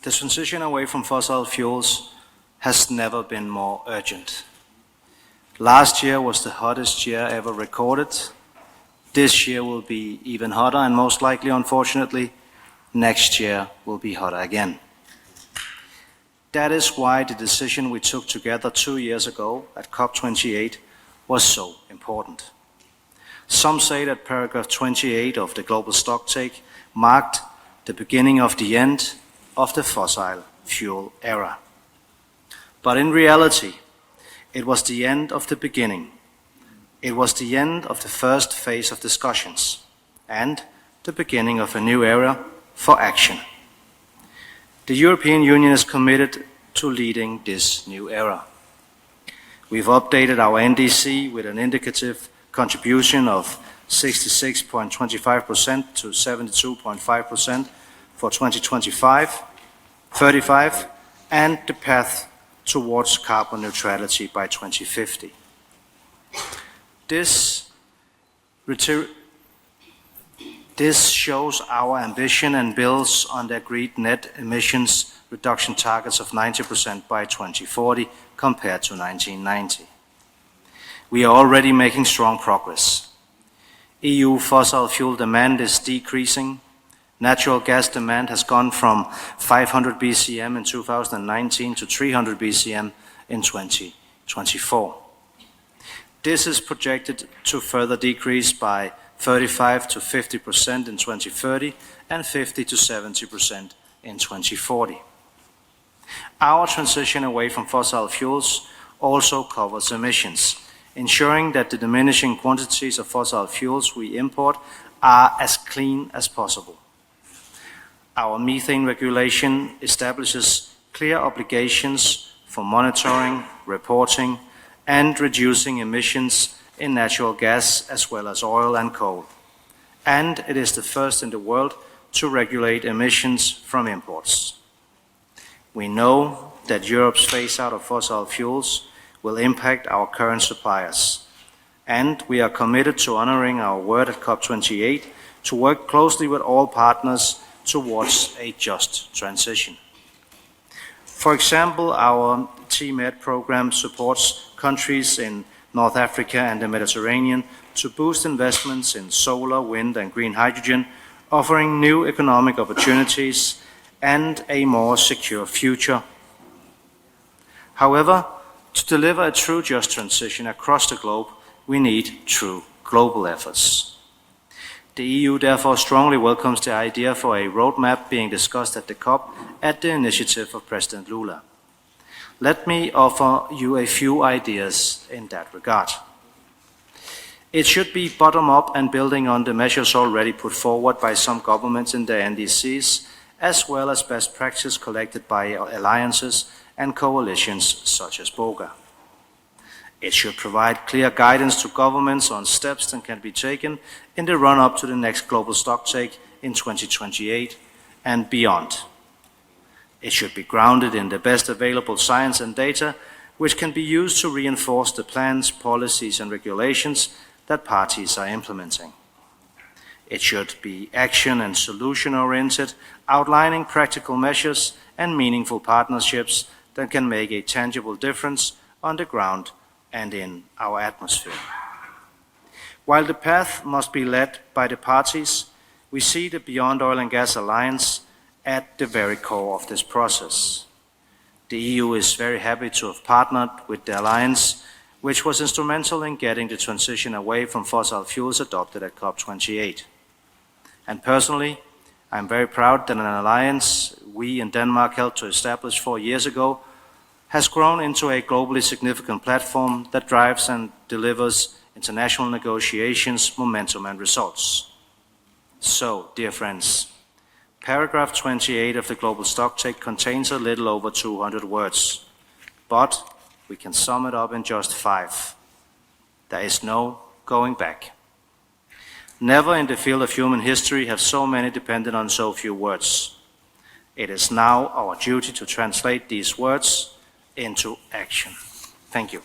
The transition away from fossil fuels has never been more urgent. Last year was the hottest year ever recorded. This year will be even hotter, and most likely, unfortunately, next year will be hotter again. That is why the decision we took together 2 years ago at COP28 was so important. Some say that paragraph 28 of the global Stocktake marked the beginning of the end of the fossil fuel era. But in reality, it was the end of the beginning. It was the end of the first phase of discussions and the beginning of a new era for action. The European Union is committed to leading this new era. We've updated our NDC with an indicative contribution of 66.25% to 72.5% for 2025, 35, and the path towards carbon neutrality by 2050. This shows our ambition and builds on the agreed net emissions reduction targets of 90% by 2040 compared to 1990. We are already making strong progress. EU fossil fuel demand is decreasing. Natural gas demand has gone from 500 BCM in 2019 to 300 BCM in 2024. This is projected to further decrease by 35 to 50% in 2030 and 50 to 70% in 2040. Our transition away from fossil fuels also covers emissions, ensuring that the diminishing quantities of fossil fuels we import are as clean as possible. Our methane regulation establishes clear obligations for monitoring, reporting, and reducing emissions in natural gas as well as oil and coal. And it is the first in the world to regulate emissions from imports. We know that Europe's phase-out of fossil fuels will impact our current suppliers, and we are committed to honoring our word at COP28 to work closely with all partners towards a just transition. For example, our TMED program supports countries in North Africa and the Mediterranean to boost investments in solar, wind, and green hydrogen, offering new economic opportunities and a more secure future. However, to deliver a true just transition across the globe, we need true global efforts. The EU therefore strongly welcomes the idea for a roadmap being discussed at the COP at the initiative of President Lula. Let me offer you a few ideas in that regard. It should be bottom-up and building on the measures already put forward by some governments in their NDCs, as well as best practice collected by alliances and coalitions such as BOGA. It should provide clear guidance to governments on steps that can be taken in the run-up to the next global Stocktake in 2028 and beyond. It should be grounded in the best available science and data, which can be used to reinforce the plans, policies, and regulations that parties are implementing. It should be action and solution-oriented, outlining practical measures and meaningful partnerships that can make a tangible difference on the ground and in our atmosphere. While the path must be led by the parties, we see the Beyond Oil and Gas Alliance at the very core of this process. The EU is very happy to have partnered with the alliance, which was instrumental in getting the transition away from fossil fuels adopted at COP28. And personally, I'm very proud that an alliance we in Denmark helped to establish 4 years ago has grown into a globally significant platform that drives and delivers international negotiations, momentum, and results. So, dear friends, paragraph 28 of the Global Stocktake contains a little over 200 words, but we can sum it up in just 5. There is no going back. Never in the field of human history have so many depended on so few words. It is now our duty to translate these words into action. Thank you.